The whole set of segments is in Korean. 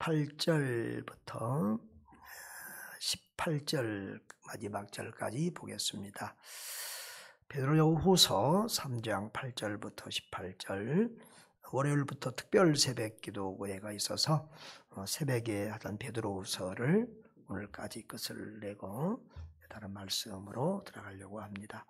8절부터 18절 마지막 절까지 보겠습니다. 베드로후서 3장 8절부터 18절. 월요일부터 특별 새벽 기도회가 있어서 새벽에 하던 베드로후서를 오늘까지 끝을 내고 다른 말씀으로 들어가려고 합니다.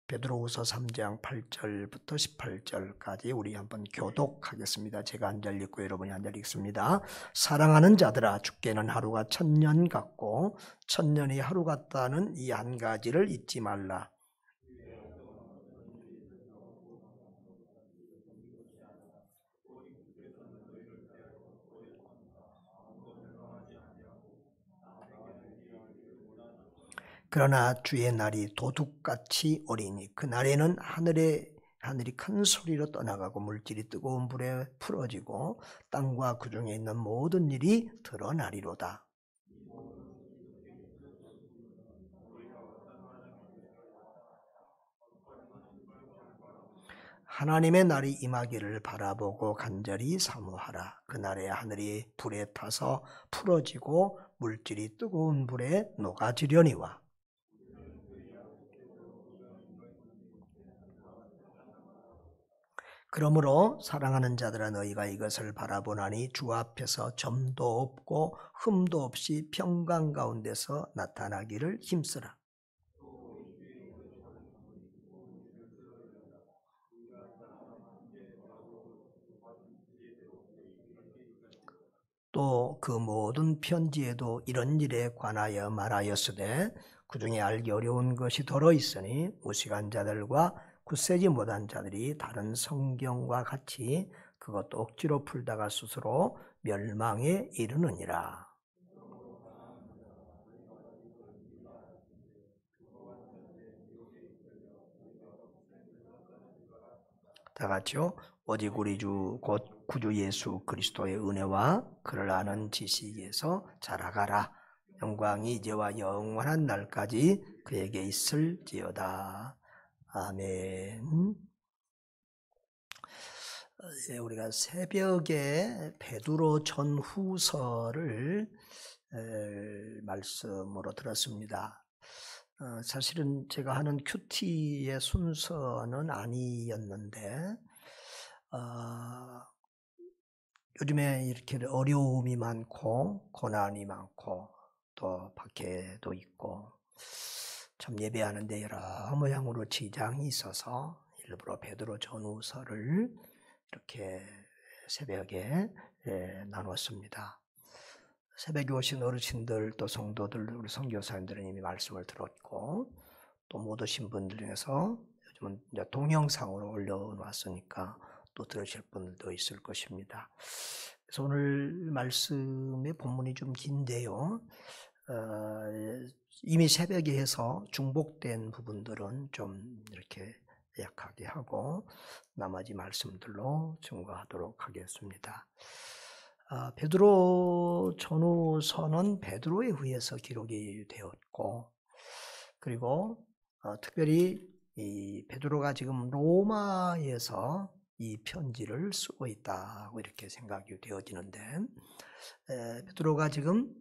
베드로후서 3장 8절부터 18절까지 우리 한번 교독하겠습니다. 제가 한 절 읽고 여러분이 한 절 읽습니다. 사랑하는 자들아, 주께는 하루가 1000년 같고 1000년이 하루 같다는 이 한 가지를 잊지 말라. 그러나 주의 날이 도둑같이 오리니 그 날에는 하늘이 큰 소리로 떠나가고 물질이 뜨거운 불에 풀어지고 땅과 그 중에 있는 모든 일이 드러나리로다. 하나님의 날이 임하기를 바라보고 간절히 사모하라. 그 날에 하늘이 불에 타서 풀어지고 물질이 뜨거운 불에 녹아지려니와. 그러므로 사랑하는 자들아, 너희가 이것을 바라보나니 주 앞에서 점도 없고 흠도 없이 평강 가운데서 나타나기를 힘쓰라. 또 그 모든 편지에도 이런 일에 관하여 말하였으되 그 중에 알기 어려운 것이 더러 있으니 무식한 자들과 굳세지 못한 자들이 다른 성경과 같이 그것도 억지로 풀다가 스스로 멸망에 이르느니라. 다 같이요. 오직 우리 주 곧 구주 예수 그리스도의 은혜와 그를 아는 지식에서 자라가라. 영광이 이제와 영원한 날까지 그에게 있을지어다. 아멘. 우리가 새벽에 베드로 전후서를 말씀으로 들었습니다. 사실은 제가 하는 큐티의 순서는 아니었는데 요즘에 이렇게 어려움이 많고 고난이 많고 또 박해도 있고 참 예배하는데 여러 모양으로 지장이 있어서 일부러 베드로 전후서를 이렇게 새벽에 나눴습니다. 새벽에 오신 어르신들 또 성도들 우리 선교사님들은 이미 말씀을 들었고 또 못 오신 분들 중에서 요즘은 이제 동영상으로 올려놨으니까 또 들으실 분들도 있을 것입니다. 그래서 오늘 말씀의 본문이 좀 긴데요. 이미 새벽에 해서 중복된 부분들은 좀 이렇게 약하게 하고 나머지 말씀들로 증거하도록 하겠습니다. 베드로 전후서는 베드로에 의해서 기록이 되었고 그리고 특별히 이 베드로가 지금 로마에서 이 편지를 쓰고 있다고 이렇게 생각이 되어지는데 베드로가 지금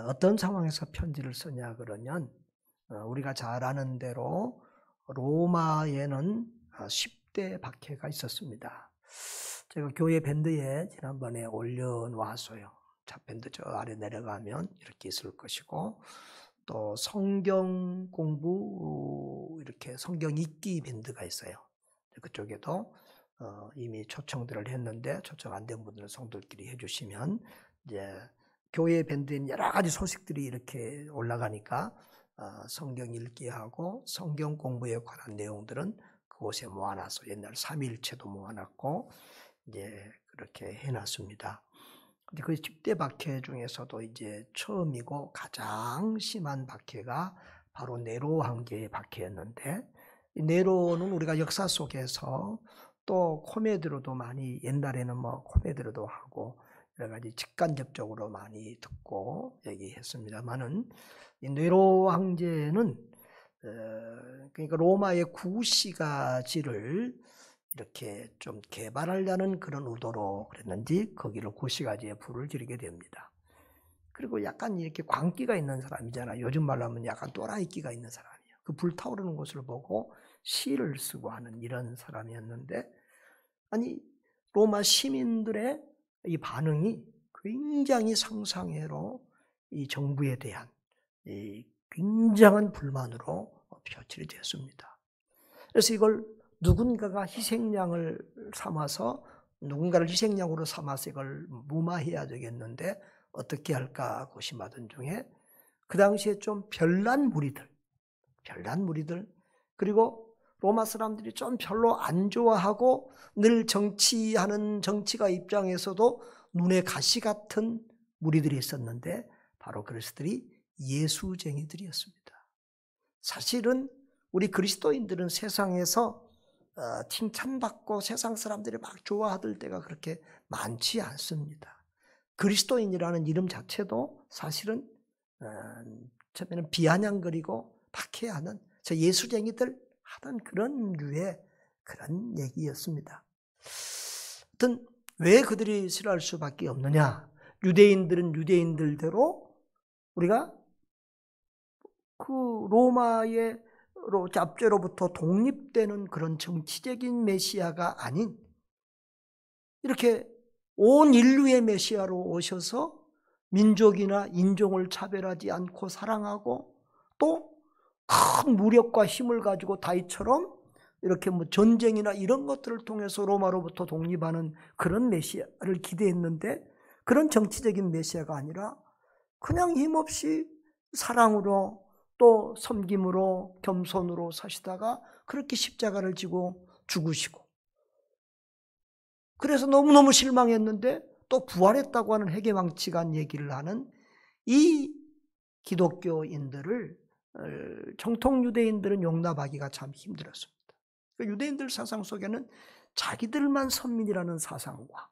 어떤 상황에서 편지를 쓰냐 그러면 우리가 잘 아는 대로 로마에는 10대 박해가 있었습니다. 제가 교회 밴드에 지난번에 올려놨어요. 자, 밴드 저 아래 내려가면 이렇게 있을 것이고 또 성경 공부 이렇게 성경 읽기 밴드가 있어요. 그쪽에도 이미 초청들을 했는데 초청 안 된 분들은 성도들끼리 해주시면 이제 교회 밴드인 여러 가지 소식들이 이렇게 올라가니까 성경 읽기하고 성경 공부에 관한 내용들은 그곳에 모아놨어. 옛날 3일체도 모아놨고 이제 그렇게 해놨습니다. 그 10대 박해 중에서도 이제 처음이고 가장 심한 박해가 바로 네로 황제의 박해였는데 이 네로는 우리가 역사 속에서 또 코미디로도 많이 옛날에는 뭐 코미디로도 하고 여러 가지 직간접적으로 많이 듣고 얘기했습니다만은 이 네로 황제는 그러니까 로마의 구시가지를 이렇게 좀 개발하려는 그런 의도로 그랬는지 거기를 고시가지에 불을 지르게 됩니다. 그리고 약간 이렇게 광기가 있는 사람이잖아요. 요즘 말로 하면 약간 또라이끼가 있는 사람이에요. 그 불타오르는 것을 보고 시를 쓰고 하는 이런 사람이었는데, 아니 로마 시민들의 이 반응이 굉장히 상상외로 이 정부에 대한 이 굉장한 불만으로 표출이 됐습니다. 그래서 이걸 누군가가 희생양을 삼아서 누군가를 희생양으로 삼아서 이걸 무마해야 되겠는데 어떻게 할까 고심하던 중에 그 당시에 좀 별난 무리들 그리고 로마 사람들이 좀 별로 안 좋아하고 늘 정치하는 정치가 입장에서도 눈에 가시 같은 무리들이 있었는데 바로 그리스도들이 예수쟁이들이었습니다. 사실은 우리 그리스도인들은 세상에서 칭찬받고 세상 사람들이 막 좋아할 때가 그렇게 많지 않습니다. 그리스도인이라는 이름 자체도 사실은 처음에는 비아냥거리고 박해하는 저 예수쟁이들 하던 그런 류의 그런 얘기였습니다. 하여튼 왜 그들이 싫어할 수밖에 없느냐? 유대인들은 유대인들대로 우리가 그 로마의 잡죄로부터 독립되는 그런 정치적인 메시아가 아닌 이렇게 온 인류의 메시아로 오셔서 민족이나 인종을 차별하지 않고 사랑하고 또 큰 무력과 힘을 가지고 다윗처럼 이렇게 뭐 전쟁이나 이런 것들을 통해서 로마로부터 독립하는 그런 메시아를 기대했는데 그런 정치적인 메시아가 아니라 그냥 힘없이 사랑으로 또 섬김으로 겸손으로 사시다가 그렇게 십자가를 지고 죽으시고 그래서 너무너무 실망했는데 또 부활했다고 하는 회개망측한 얘기를 하는 이 기독교인들을 정통 유대인들은 용납하기가 참 힘들었습니다. 유대인들 사상 속에는 자기들만 선민이라는 사상과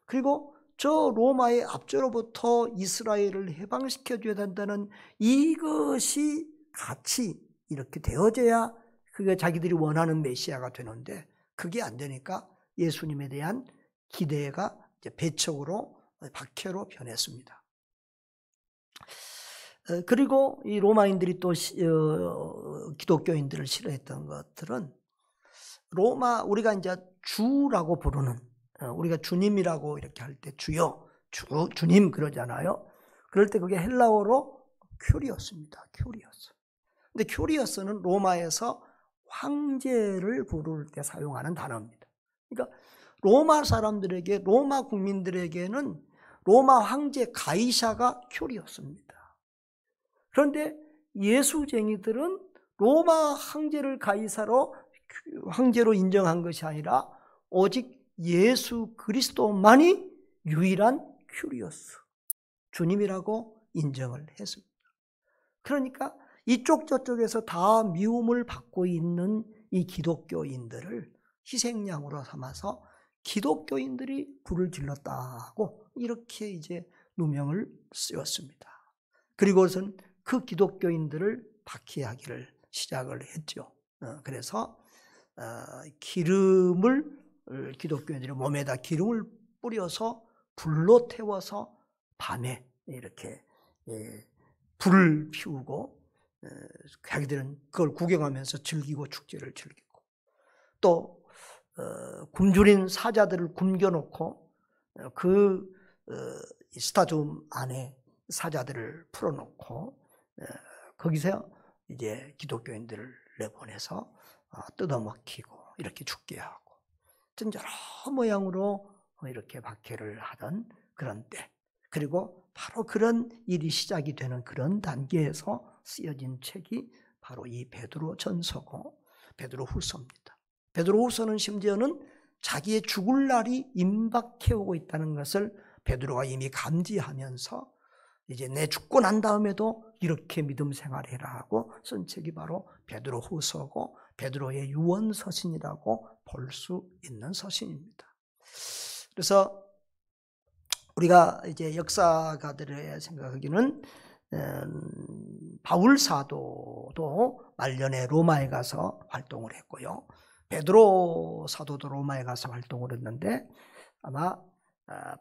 그리고 저 로마의 압제로부터 이스라엘을 해방시켜줘야 된다는 이것이 같이 이렇게 되어져야 그게 자기들이 원하는 메시아가 되는데 그게 안 되니까 예수님에 대한 기대가 이제 배척으로 박해로 변했습니다. 그리고 이 로마인들이 또 기독교인들을 싫어했던 것들은 로마 우리가 이제 주라고 부르는 우리가 주님이라고 이렇게 할 때 주여 주님 그러잖아요. 그럴 때 그게 헬라어로 큐리오스입니다. 큐리오스. 근데 큐리오스는 로마에서 황제를 부를 때 사용하는 단어입니다. 그러니까 로마 사람들에게 로마 국민들에게는 로마 황제 가이사가 큐리오스입니다. 그런데 예수쟁이들은 로마 황제를 가이사로 황제로 인정한 것이 아니라 오직 예수 그리스도만이 유일한 큐리오스 주님이라고 인정을 했습니다. 그러니까 이쪽 저쪽에서 다 미움을 받고 있는 이 기독교인들을 희생양으로 삼아서 기독교인들이 불을 질렀다고 이렇게 이제 누명을 쓰였습니다. 그리고선 그 기독교인들을 박해하기를 시작을 했죠. 그래서 기름을 기독교인들이 몸에다 기름을 뿌려서 불로 태워서 밤에 이렇게 불을 피우고 자기들은 그걸 구경하면서 즐기고 축제를 즐기고 또 굶주린 사자들을 굶겨놓고 그 스타디움 안에 사자들을 풀어놓고 거기서 이제 기독교인들을 내보내서 뜯어먹히고 이렇게 죽게 하고 여러 모양으로 이렇게 박해를 하던 그런 때 그리고 바로 그런 일이 시작이 되는 그런 단계에서 쓰여진 책이 바로 이 베드로 전서고 베드로 후서입니다. 베드로 후서는 심지어는 자기의 죽을 날이 임박해 오고 있다는 것을 베드로가 이미 감지하면서 이제 내 죽고 난 다음에도 이렇게 믿음 생활해라 하고 쓴 책이 바로 베드로 후서고 베드로의 유언 서신이라고 볼 수 있는 서신입니다. 그래서 우리가 이제 역사가들의 생각하기는 바울 사도도 말년에 로마에 가서 활동을 했고요. 베드로 사도도 로마에 가서 활동을 했는데 아마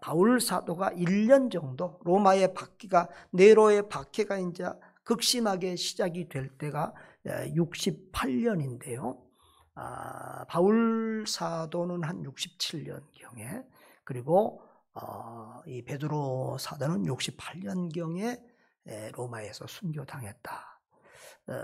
바울 사도가 1년 정도 로마의 박해가 네로의 박해가 이제 극심하게 시작이 될 때가 68년인데요. 바울 사도는 한 67년경에 그리고 이 베드로 사도는 68년경에 로마에서 순교당했다.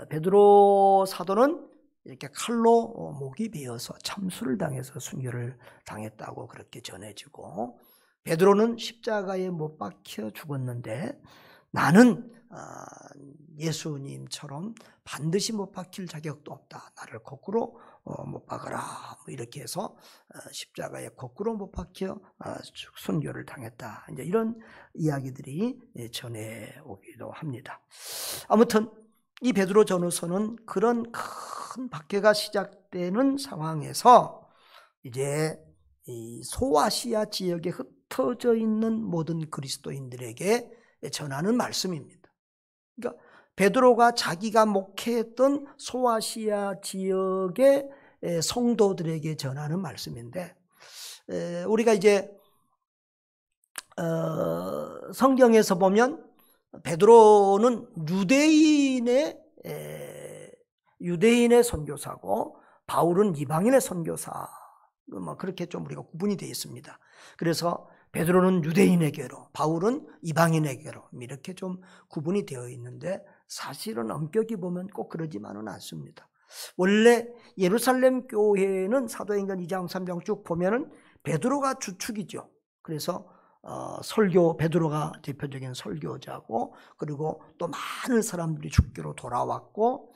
베드로 사도는 이렇게 칼로 목이 베어서 참수를 당해서 순교를 당했다고 그렇게 전해지고, 베드로는 십자가에 못 박혀 죽었는데 나는 예수님처럼 반드시 못 박힐 자격도 없다. 나를 거꾸로 못 박아라. 이렇게 해서 십자가에 거꾸로 못 박혀 순교를 당했다. 이제 이런 이야기들이 전해 오기도 합니다. 아무튼 이 베드로 전후서는 그런 큰 박해가 시작되는 상황에서 이제 이 소아시아 지역에 흩어져 있는 모든 그리스도인들에게 전하는 말씀입니다. 그러니까 베드로가 자기가 목회했던 소아시아 지역의 성도들에게 전하는 말씀인데, 우리가 이제 성경에서 보면 베드로는 유대인의 선교사고 바울은 이방인의 선교사, 그렇게 좀 우리가 구분이 되어 있습니다. 그래서 베드로는 유대인에게로, 바울은 이방인에게로 이렇게 좀 구분이 되어 있는데, 사실은 엄격히 보면 꼭 그러지만은 않습니다. 원래 예루살렘 교회는 사도행전 2장 3장 쭉 보면은 베드로가 주축이죠. 그래서 베드로가 대표적인 설교자고, 그리고 또 많은 사람들이 주교로 돌아왔고,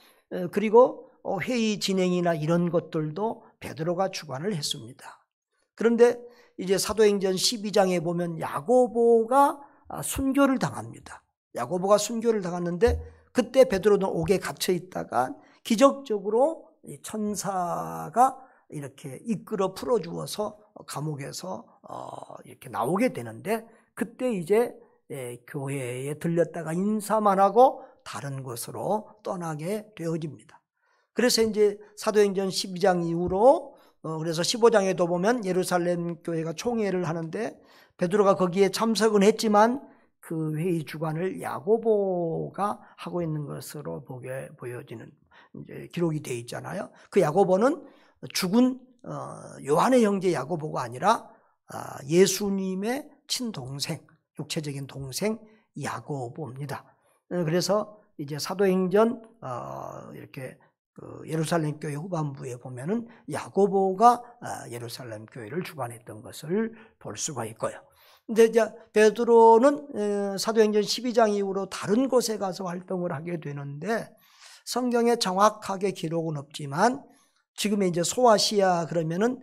그리고 회의 진행이나 이런 것들도 베드로가 주관을 했습니다. 그런데 이제 사도행전 12장에 보면 야고보가 순교를 당합니다. 야고보가 순교를 당했는데 그때 베드로는 옥에 갇혀 있다가 기적적으로 천사가 이렇게 이끌어 풀어주어서 감옥에서 이렇게 나오게 되는데, 그때 이제 교회에 들렸다가 인사만 하고 다른 곳으로 떠나게 되어집니다. 그래서 이제 사도행전 12장 이후로 그래서 15장에도 보면 예루살렘 교회가 총회를 하는데 베드로가 거기에 참석은 했지만 그 회의 주관을 야고보가 하고 있는 것으로 보여지는 이제 기록이 되어 있잖아요. 그 야고보는 죽은 요한의 형제 야고보가 아니라 예수님의 친동생, 육체적인 동생 야고보입니다. 그래서 이제 사도행전 이렇게 예루살렘 교회 후반부에 보면은 야고보가 예루살렘 교회를 주관했던 것을 볼 수가 있고요. 근데 이제 베드로는 사도행전 12장 이후로 다른 곳에 가서 활동을 하게 되는데, 성경에 정확하게 기록은 없지만 지금의 이제 소아시아 그러면은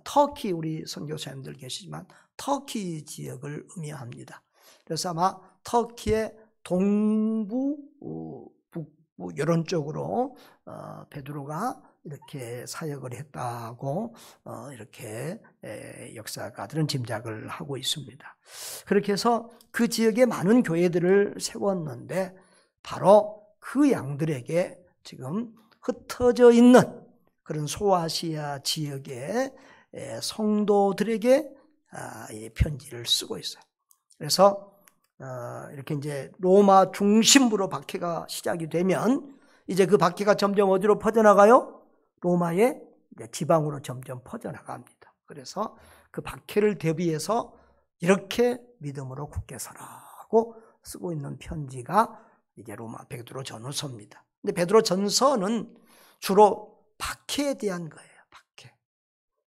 터키, 우리 선교사님들 계시지만 터키 지역을 의미합니다. 그래서 아마 터키의 동부, 북부 이런 쪽으로 베드로가 이렇게 사역을 했다고 이렇게 역사가들은 짐작을 하고 있습니다. 그렇게 해서 그 지역에 많은 교회들을 세웠는데 바로 그 양들에게 지금 흩어져 있는 그런 소아시아 지역의 성도들에게 이 편지를 쓰고 있어요. 그래서 이렇게 이제 로마 중심부로 박해가 시작이 되면 이제 그 박해가 점점 어디로 퍼져나가요? 로마의 지방으로 점점 퍼져나갑니다. 그래서 그 박해를 대비해서 이렇게 믿음으로 굳게 서라고 쓰고 있는 편지가 이제 베드로 전후서입니다. 근데 베드로 전서는 주로 박해에 대한 거예요. 박해.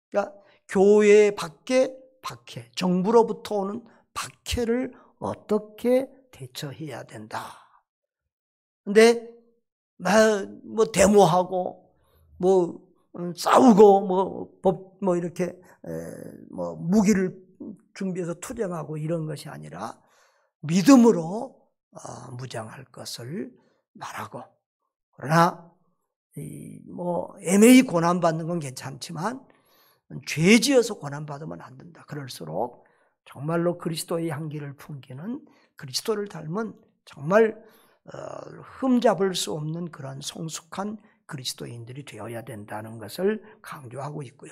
그러니까 교회 밖에 박해, 정부로부터 오는 박해를 어떻게 대처해야 된다. 근데 뭐 데모하고 싸우고 이렇게 무기를 준비해서 투쟁하고 이런 것이 아니라 믿음으로 무장할 것을 말하고, 그러나 애매히 고난받는 건 괜찮지만 죄지어서 고난받으면 안 된다. 그럴수록 정말로 그리스도의 향기를 풍기는, 그리스도를 닮은 정말 흠잡을 수 없는 그런 성숙한 그리스도인들이 되어야 된다는 것을 강조하고 있고요.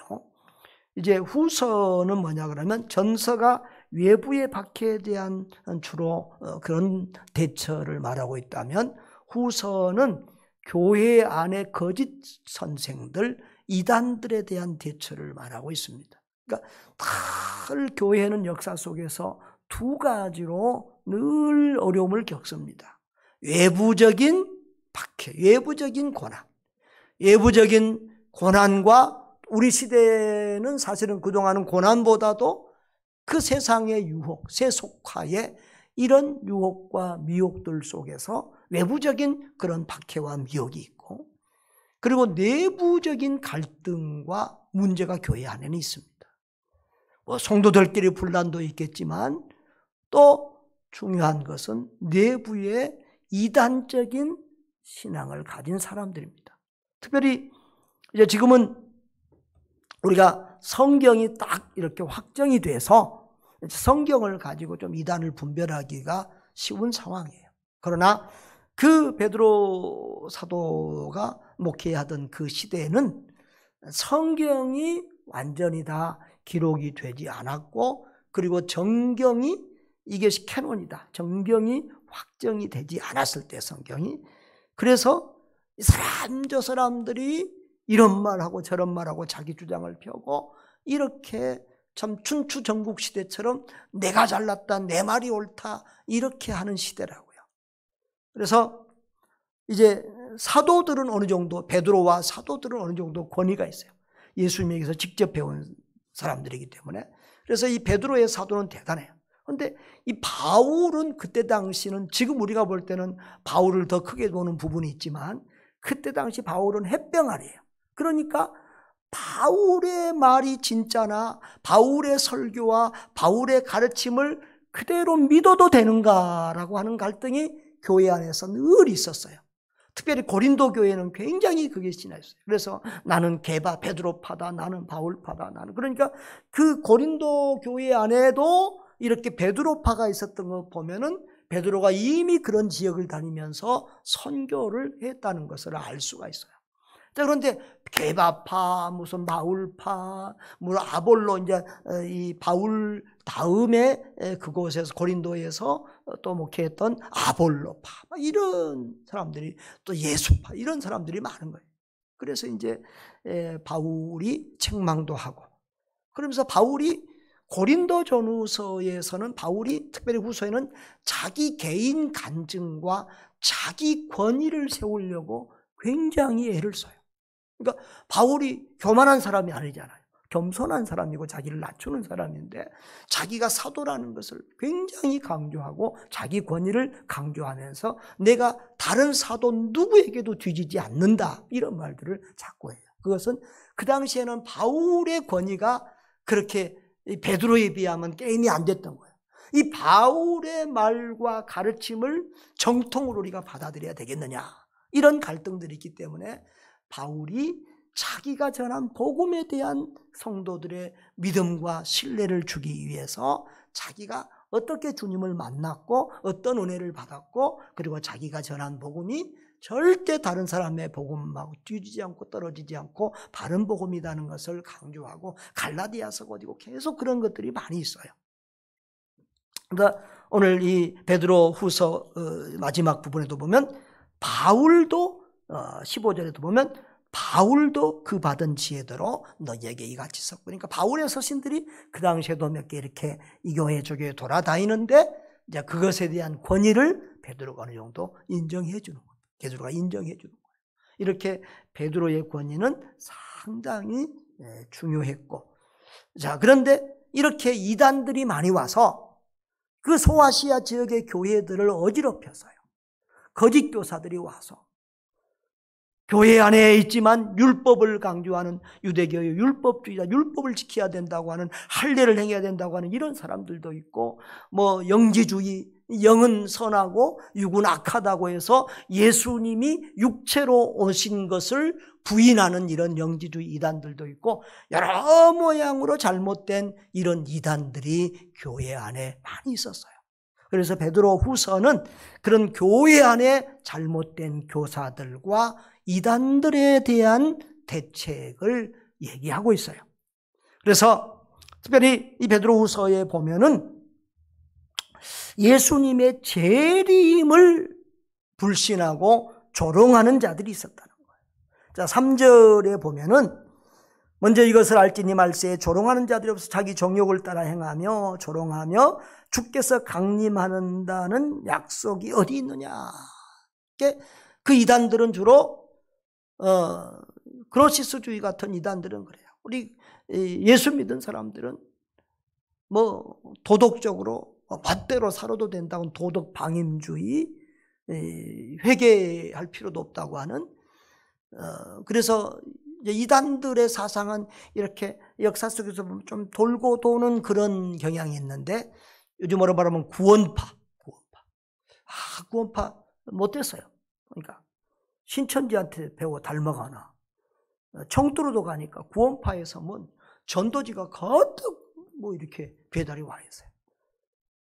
이제 후서는 뭐냐 그러면 전서가 외부의 박해에 대한 주로 그런 대처를 말하고 있다면, 후서는 교회 안의 거짓 선생들, 이단들에 대한 대처를 말하고 있습니다. 그러니까 늘 교회는 역사 속에서 두 가지로 늘 어려움을 겪습니다. 외부적인 박해, 외부적인 고난. 외부적인 고난과 우리 시대는 사실은 그동안은 고난보다도 그 세상의 유혹, 세속화의 이런 유혹과 미혹들 속에서 외부적인 그런 박해와 미혹이 있고, 그리고 내부적인 갈등과 문제가 교회 안에는 있습니다. 성도들끼리 분란도 있겠지만 또 중요한 것은 내부의 이단적인 신앙을 가진 사람들입니다. 특별히 이제 지금은 우리가 성경이 딱 이렇게 확정이 돼서 성경을 가지고 좀 이단을 분별하기가 쉬운 상황이에요. 그러나 그 베드로 사도가 목회하던 그 시대에는 성경이 완전히 다 기록이 되지 않았고, 그리고 정경이 이것이 캐논이다, 정경이 확정이 되지 않았을 때 성경이, 그래서 이 사람 저 사람들이 이런 말하고 저런 말하고 자기 주장을 펴고, 이렇게 참 춘추 전국 시대처럼 내가 잘났다, 내 말이 옳다, 이렇게 하는 시대라고요. 그래서 이제 사도들은 어느 정도, 베드로와 사도들은 어느 정도 권위가 있어요. 예수님에게서 직접 배운 사람들이기 때문에. 그래서 이 베드로의 사도는 대단해요. 그런데 이 바울은 그때 당시는, 지금 우리가 볼 때는 바울을 더 크게 보는 부분이 있지만, 그때 당시 바울은 햇병아리예요. 그러니까 바울의 말이 진짜나 바울의 설교와 바울의 가르침을 그대로 믿어도 되는가라고 하는 갈등이 교회 안에서 늘 있었어요. 특별히 고린도 교회는 굉장히 그게 심했어요. 그래서 나는 게바 베드로파다, 나는 바울파다, 나는, 그러니까 그 고린도 교회 안에도 이렇게 베드로파가 있었던 거 보면은 베드로가 이미 그런 지역을 다니면서 선교를 했다는 것을 알 수가 있어요. 자, 그런데 게바파, 무슨 바울파, 무슨 아볼로, 이제 이 바울 다음에 그곳에서 고린도에서 또 목회했던 아볼로파, 이런 사람들이, 또 예수파, 이런 사람들이 많은 거예요. 그래서 이제 바울이 책망도 하고, 그러면서 바울이 고린도 전후서에서는, 바울이 특별히 후서에는 자기 개인 간증과 자기 권위를 세우려고 굉장히 애를 써요. 그러니까 바울이 교만한 사람이 아니잖아요. 겸손한 사람이고 자기를 낮추는 사람인데, 자기가 사도라는 것을 굉장히 강조하고 자기 권위를 강조하면서 내가 다른 사도 누구에게도 뒤지지 않는다, 이런 말들을 자꾸 해요. 그것은 그 당시에는 바울의 권위가 그렇게 베드로에 비하면 게임이 안 됐던 거예요. 이 바울의 말과 가르침을 정통으로 우리가 받아들여야 되겠느냐, 이런 갈등들이 있기 때문에 바울이 자기가 전한 복음에 대한 성도들의 믿음과 신뢰를 주기 위해서 자기가 어떻게 주님을 만났고 어떤 은혜를 받았고, 그리고 자기가 전한 복음이 절대 다른 사람의 복음하고 뒤지지 않고 떨어지지 않고 바른 복음이라는 것을 강조하고, 갈라디아서 어디고 계속 그런 것들이 많이 있어요. 그러니까 오늘 이 베드로 후서 마지막 부분에도 보면 바울도 15절에도 보면 바울도 그 받은 지혜대로 너희에게 이같이 썼고, 그러니까 바울의 서신들이 그 당시에도 몇 개 이렇게 이 교회 저 교회 돌아다니는데, 이제 그것에 대한 권위를 베드로가 어느 정도 인정해 주는 거예요. 베드로가 인정해 주는 거예요. 이렇게 베드로의 권위는 상당히 중요했고, 자, 그런데 이렇게 이단들이 많이 와서 그 소아시아 지역의 교회들을 어지럽혀서요. 거짓 교사들이 와서 교회 안에 있지만 율법을 강조하는 유대교의 율법주의자, 율법을 지켜야 된다고 하는, 할례를 행해야 된다고 하는 이런 사람들도 있고, 뭐 영지주의, 영은 선하고 육은 악하다고 해서 예수님이 육체로 오신 것을 부인하는 이런 영지주의 이단들도 있고, 여러 모양으로 잘못된 이런 이단들이 교회 안에 많이 있었어요. 그래서 베드로 후서는 그런 교회 안에 잘못된 교사들과 이단들에 대한 대책을 얘기하고 있어요. 그래서 특별히 이 베드로 후서에 보면은 예수님의 재림을 불신하고 조롱하는 자들이 있었다는 거예요. 자, 3절에 보면은 먼저 이것을 알지니 말세에 조롱하는 자들이 없어 자기 정욕을 따라 행하며 조롱하며 주께서 강림한다는 약속이 어디 있느냐. 그 이단들은 주로 그노시스주의 같은 이단들은 그래요. 우리 예수 믿은 사람들은 뭐 도덕적으로 멋대로 살아도 된다고 도덕 방임주의, 회개할 필요도 없다고 하는, 그래서 이단들의 사상은 이렇게 역사 속에서 좀 돌고 도는 그런 경향이 있는데, 요즘으로 말하면 구원파. 구원파 못됐어요. 그러니까 신천지한테 배워 닮아가나. 청두로도 가니까 구원파에서 뭐 전도지가 가득 뭐 이렇게 배달이 와 있어요.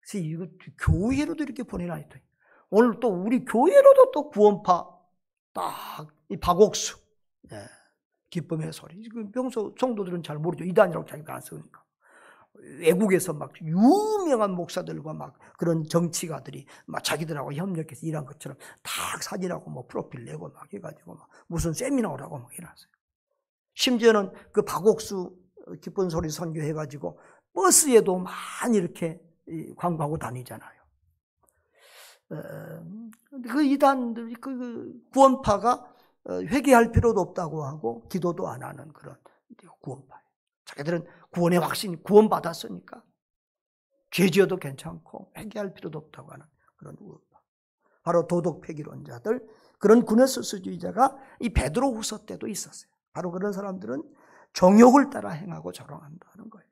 그래서 이거 교회로도 이렇게 보내나 했더니 오늘 또 우리 교회로도 또 구원파 딱 이 박옥수, 기쁨의 소리. 평소 성도들은 잘 모르죠. 이단이라고 자기가 안 쓰니까. 외국에서 막 유명한 목사들과 막 그런 정치가들이 막 자기들하고 협력해서 일한 것처럼 딱 사진하고 뭐 프로필 내고 막 해가지고 막 무슨 세미나라고 막 해놨어요. 심지어는 그 박옥수 기쁜 소리 선교해가지고 버스에도 많이 이렇게 광고하고 다니잖아요. 그 이단들, 그 구원파가 회개할 필요도 없다고 하고 기도도 안 하는 그런 구원파예요. 자기들은 구원의 확신, 구원받았으니까 죄 지어도 괜찮고 회개할 필요도 없다고 하는 그런 구원파. 바로 도덕 폐기론자들, 그런 구네스스주의자가 이 베드로 후서 때도 있었어요. 바로 그런 사람들은 정욕을 따라 행하고 조롱한다는 거예요.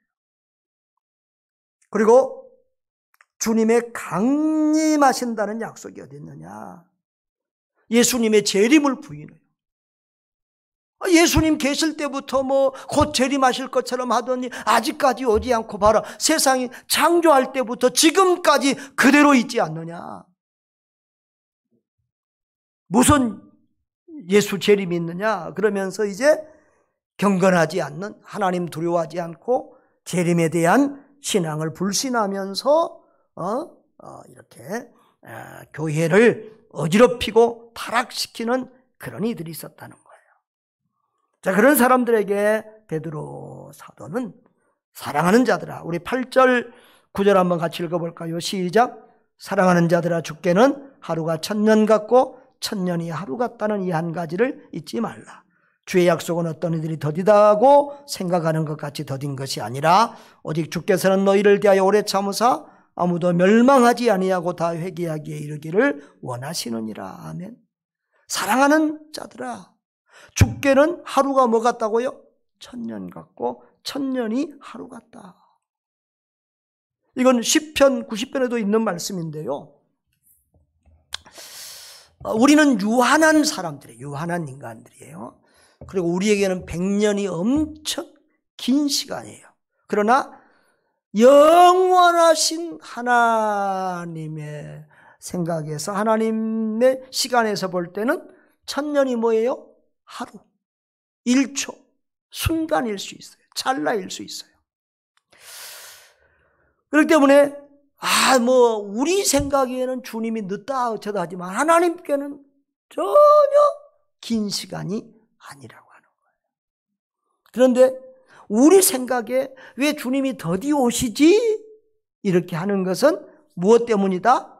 그리고 주님의 강림하신다는 약속이 어디 있느냐? 예수님의 재림을 부인해요. 예수님 계실 때부터 뭐 곧 재림하실 것처럼 하더니 아직까지 오지 않고 봐라. 세상이 창조할 때부터 지금까지 그대로 있지 않느냐? 무슨 예수 재림이 있느냐? 그러면서 이제 경건하지 않는, 하나님 두려워하지 않고 재림에 대한 신앙을 불신하면서 이렇게 교회를 어지럽히고 타락시키는 그런 이들이 있었다는 거예요. 자, 그런 사람들에게 베드로 사도는 사랑하는 자들아, 우리 8절 9절 한번 같이 읽어볼까요? 시작. 사랑하는 자들아, 주께는 하루가 1000년 같고 1000년이 하루 같다는 이 한 가지를 잊지 말라. 주의 약속은 어떤 이들이 더디다고 생각하는 것 같이 더딘 것이 아니라 오직 주께서는 너희를 대하여 오래 참으사 아무도 멸망하지 아니하고 다 회개하기에 이르기를 원하시느니라. 아멘. 사랑하는 자들아, 주께는 하루가 뭐 같다고요? 1000년 같고 1000년이 하루 같다. 이건 시편 90편에도 있는 말씀인데요. 우리는 유한한 사람들이에요. 유한한 인간들이에요. 그리고 우리에게는 100년이 엄청 긴 시간이에요. 그러나 영원하신 하나님의 생각에서, 하나님의 시간에서 볼 때는 1000년이 뭐예요? 하루, 1초, 순간일 수 있어요. 찰나일 수 있어요. 그렇기 때문에 우리 생각에는 주님이 늦다 어쩌다 하지만 하나님께는 전혀 긴 시간이 아니라고 하는 거예요. 그런데 우리 생각에 왜 주님이 더디 오시지? 이렇게 하는 것은 무엇 때문이다?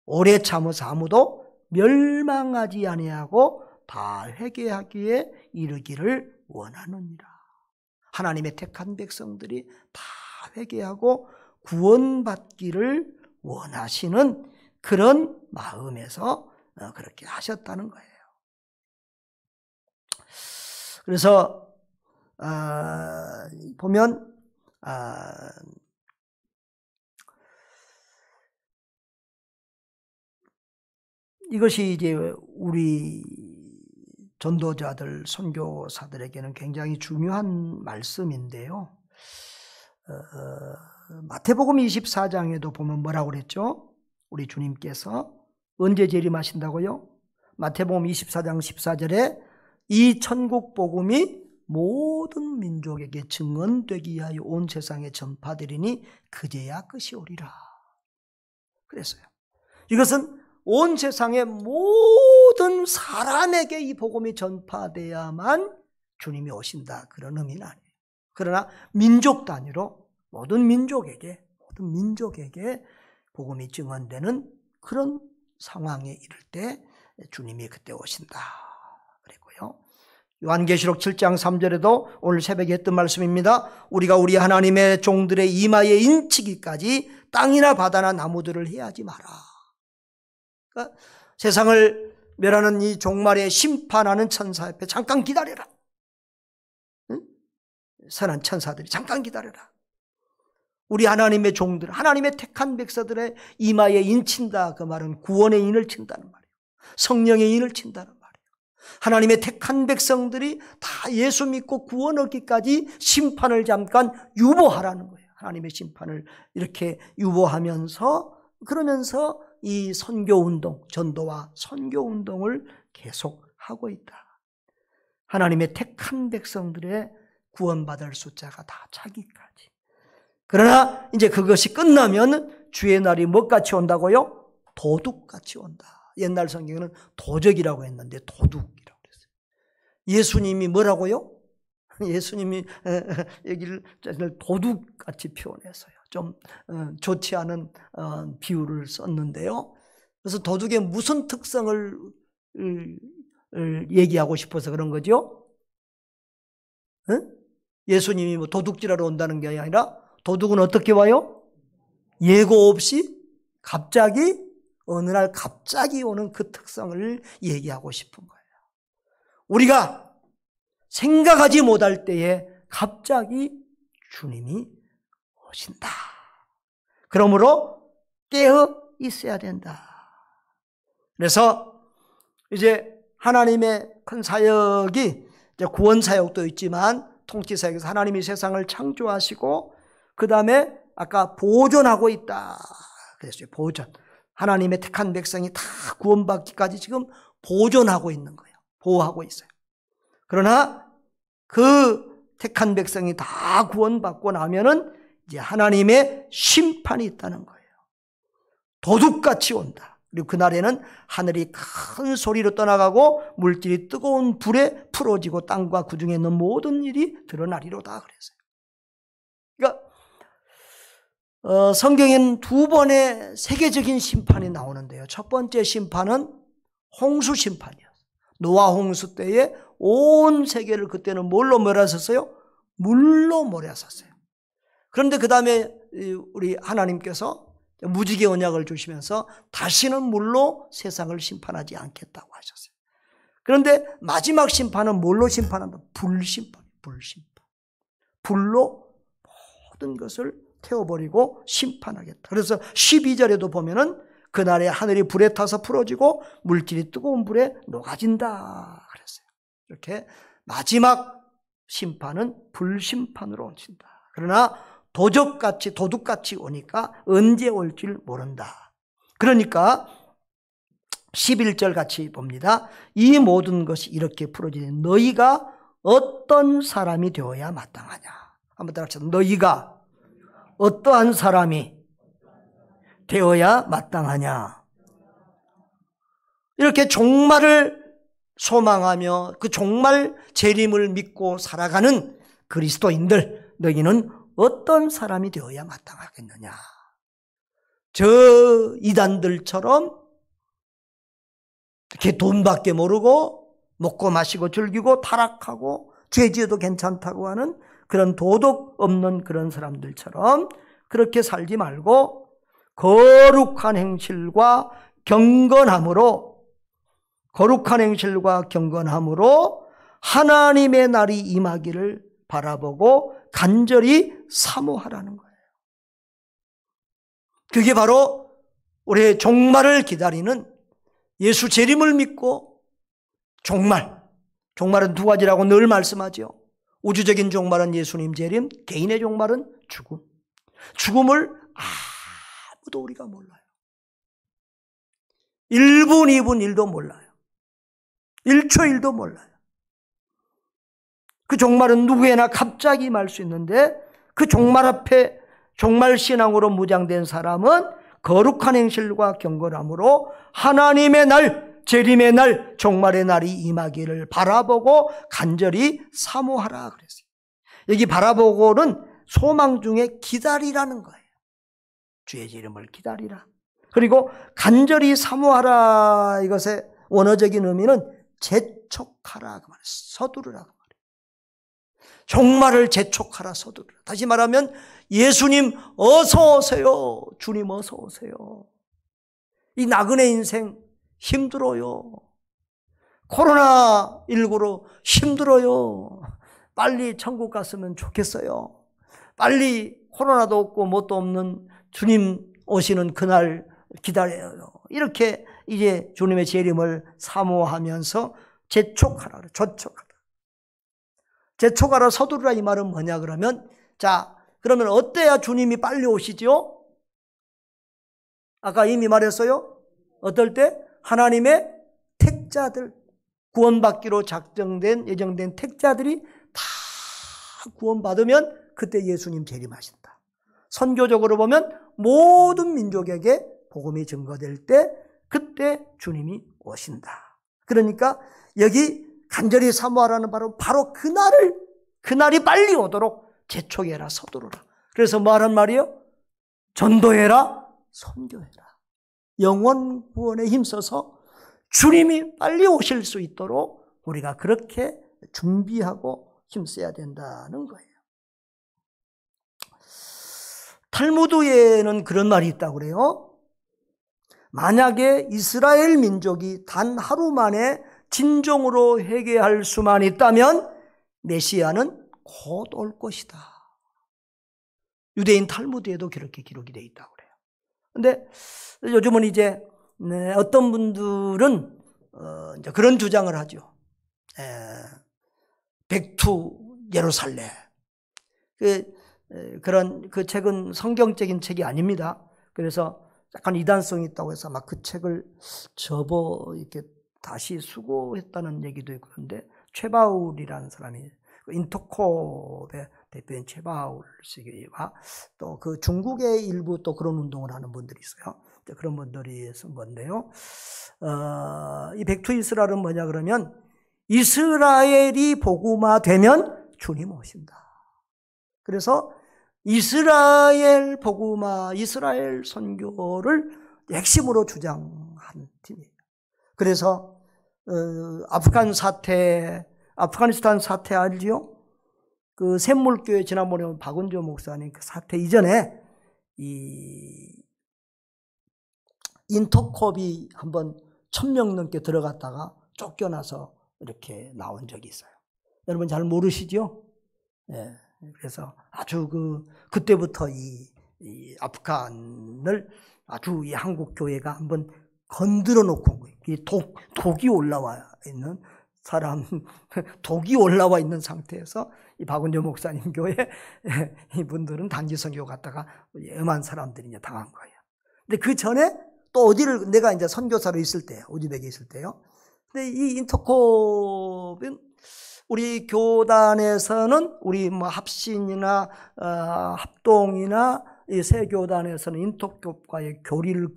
오래 참으사 아무도 멸망하지 아니하고 다 회개하기에 이르기를 원하느니라. 하나님의 택한 백성들이 다 회개하고 구원받기를 원하시는 그런 마음에서 그렇게 하셨다는 거예요. 그래서 보면 이것이 이제 우리 전도자들, 선교사들에게는 굉장히 중요한 말씀인데요. 마태복음 24장에도 보면 뭐라고 그랬죠? 우리 주님께서 언제 재림하신다고요? 마태복음 24장 14절에 이 천국 복음이 모든 민족에게 증언되기 위하여 온 세상에 전파되리니 그제야 끝이 오리라 그랬어요. 이것은 온 세상의 모든 사람에게 이 복음이 전파돼야만 주님이 오신다 그런 의미는 아니에요. 그러나 민족 단위로 모든 민족에게 복음이 증언되는 그런 상황에 이를 때 주님이 그때 오신다 그랬고요. 요한계시록 7장 3절에도 오늘 새벽에 했던 말씀입니다. 우리가 우리 하나님의 종들의 이마에 인치기까지 땅이나 바다나 나무들을 해하지 마라. 그러니까 세상을 멸하는 이 종말의 심판하는 천사 옆에 잠깐 기다려라. 응? 선한 천사들이 잠깐 기다려라. 우리 하나님의 종들, 하나님의 택한 백성들의 이마에 인친다. 그 말은 구원의 인을 친다는 말이에요. 성령의 인을 친다는 말이에요. 하나님의 택한 백성들이 다 예수 믿고 구원 얻기까지 심판을 잠깐 유보하라는 거예요. 하나님의 심판을 이렇게 유보하면서 그러면서 이 선교운동, 전도와 선교운동을 계속하고 있다. 하나님의 택한 백성들의 구원받을 숫자가 다 차기까지. 그러나 이제 그것이 끝나면 주의 날이 뭐같이 온다고요? 도둑같이 온다. 옛날 성경에는 도적이라고 했는데 도둑이라고 그랬어요. 예수님이 뭐라고요? 예수님이 여기를 도둑같이 표현했어요. 좀 좋지 않은 비유를 썼는데요. 그래서 도둑의 무슨 특성을 얘기하고 싶어서 그런 거죠? 예수님이 뭐 도둑질하러 온다는 게 아니라 도둑은 어떻게 와요? 예고 없이 갑자기 어느 날 갑자기 오는 그 특성을 얘기하고 싶은 거예요. 우리가 생각하지 못할 때에 갑자기 주님이 오신다. 그러므로 깨어 있어야 된다. 그래서 이제 하나님의 큰 사역이 이제 구원 사역도 있지만 통치 사역에서 하나님이 세상을 창조하시고 그 다음에 아까 보존하고 있다 그랬어요. 보존. 하나님의 택한 백성이 다 구원받기까지 지금 보존하고 있는 거예요. 보호하고 있어요. 그러나 그 택한 백성이 다 구원받고 나면은 이제 하나님의 심판이 있다는 거예요. 도둑같이 온다. 그리고 그날에는 하늘이 큰 소리로 떠나가고 물질이 뜨거운 불에 풀어지고 땅과 그 중에 있는 모든 일이 드러나리로다 그랬어요. 그러니까 성경에는 두 번의 세계적인 심판이 나오는데요. 첫 번째 심판은 홍수 심판이었어요. 노아 홍수 때에 온 세계를 그때는 뭘로 몰아섰어요? 물로 몰아섰어요. 그런데 그 다음에 우리 하나님께서 무지개 언약을 주시면서 다시는 물로 세상을 심판하지 않겠다고 하셨어요. 그런데 마지막 심판은 뭘로 심판한다? 불심판. 불로 모든 것을 태워버리고 심판하겠다. 그래서 12절에도 보면은 그날에 하늘이 불에 타서 풀어지고 물질이 뜨거운 불에 녹아진다 그랬어요. 이렇게 마지막 심판은 불심판으로 온다. 그러나 도둑같이 오니까 언제 올 줄 모른다. 그러니까 11절 같이 봅니다. 이 모든 것이 이렇게 풀어지니 너희가 어떤 사람이 되어야 마땅하냐. 한번 따라합시다. 너희가 어떠한 사람이 되어야 마땅하냐. 이렇게 종말을 소망하며 그 종말 재림을 믿고 살아가는 그리스도인들, 너희는 어떤 사람이 되어야 마땅하겠느냐. 저 이단들처럼 이렇게 돈밖에 모르고 먹고 마시고 즐기고 타락하고 죄지어도 괜찮다고 하는 그런 도덕 없는 그런 사람들처럼 그렇게 살지 말고 거룩한 행실과 경건함으로 하나님의 날이 임하기를 바라보고 간절히 사모하라는 거예요. 그게 바로 우리의 종말을 기다리는 예수 재림을 믿고 종말은 두 가지라고 늘 말씀하죠. 우주적인 종말은 예수님 재림, 개인의 종말은 죽음을 아무도 우리가 몰라요. 1분, 2분, 1도 몰라요. 1초, 1도 몰라요. 그 종말은 누구에나 갑자기 말 수 있는데 그 종말 앞에 종말 신앙으로 무장된 사람은 거룩한 행실과 경건함으로 하나님의 날, 재림의 날, 종말의 날이 임하기를 바라보고 간절히 사모하라 그랬어요. 여기 바라보고는 소망 중에 기다리라는 거예요. 주의 이름을 기다리라. 그리고 간절히 사모하라, 이것의 원어적인 의미는 재촉하라 그 말이에요. 서두르라 그 말이에요. 종말을 재촉하라, 서두르라. 다시 말하면 예수님 어서 오세요. 주님 어서 오세요. 이 나그네 인생 힘들어요. 코로나19로 힘들어요. 빨리 천국 갔으면 좋겠어요. 빨리 코로나도 없고 뭣도 없는 주님 오시는 그날 기다려요. 이렇게 이제 주님의 재림을 사모하면서 재촉하라 그래. 조촉하라. 재촉하라, 서두르라 이 말은 뭐냐 그러면, 자, 그러면 어때야 주님이 빨리 오시죠? 아까 이미 말했어요. 어떨 때? 하나님의 택자들, 구원받기로 작정된, 예정된 택자들이 다 구원받으면 그때 예수님 재림하신다. 선교적으로 보면 모든 민족에게 복음이 증거될 때 그때 주님이 오신다. 그러니까 여기 간절히 사모하라는 바로 그날이 빨리 오도록 재촉해라, 서두르라. 그래서 뭐 하란 말이에요? 전도해라, 선교해라. 영원 구원에 힘써서 주님이 빨리 오실 수 있도록 우리가 그렇게 준비하고 힘써야 된다는 거예요. 탈무드에는 그런 말이 있다고 그래요. 만약에 이스라엘 민족이 단 하루 만에 진정으로 회개할 수만 있다면 메시아는 곧 올 것이다. 유대인 탈무드에도 그렇게 기록이 되어 있다고 그래요. 근데 요즘은 이제 어떤 분들은 이제 그런 주장을 하죠. 백투 예루살렘. 그런 그 책은 성경적인 책이 아닙니다. 그래서 약간 이단성이 있다고 해서 막 그 책을 이렇게 다시 수고했다는 얘기도 있고, 그런데 최바울이라는 사람이 인터콥의 대표인 최바울 씨와 또 그 중국의 일부 또 그런 운동을 하는 분들이 있어요. 그런 분들이 쓴 건데요. 이 백투 이스라엘은 뭐냐 그러면 이스라엘이 복음화되면 주님 오신다. 그래서 이스라엘 복음화, 이스라엘 선교를 핵심으로 주장한 팀이에요. 그래서 아프가니스탄 사태 알지요? 그 샘물교회 지난번에 박은조 목사님 그 사태 이전에 이 인터콥이 한번 1000명 넘게 들어갔다가 쫓겨나서 이렇게 나온 적이 있어요. 여러분 잘 모르시죠? 예. 그래서 아주 그때부터 이 아프간을 아주 이 한국 교회가 한번 건드려 놓고 온 거예요. 독이 올라와 있는 독이 올라와 있는 상태에서 이 박은조 목사님 교회 이분들은 단기 선교 갔다가 엄한 사람들이 이제 당한 거예요. 근데 그 전에 또 어디를 내가 이제 선교사로 있을 때, 우즈벡에 있을 때요. 근데 이 인터콥은 우리 교단에서는 우리 뭐 합신이나 합동이나 이 새 교단에서는 인터콥과의 교리를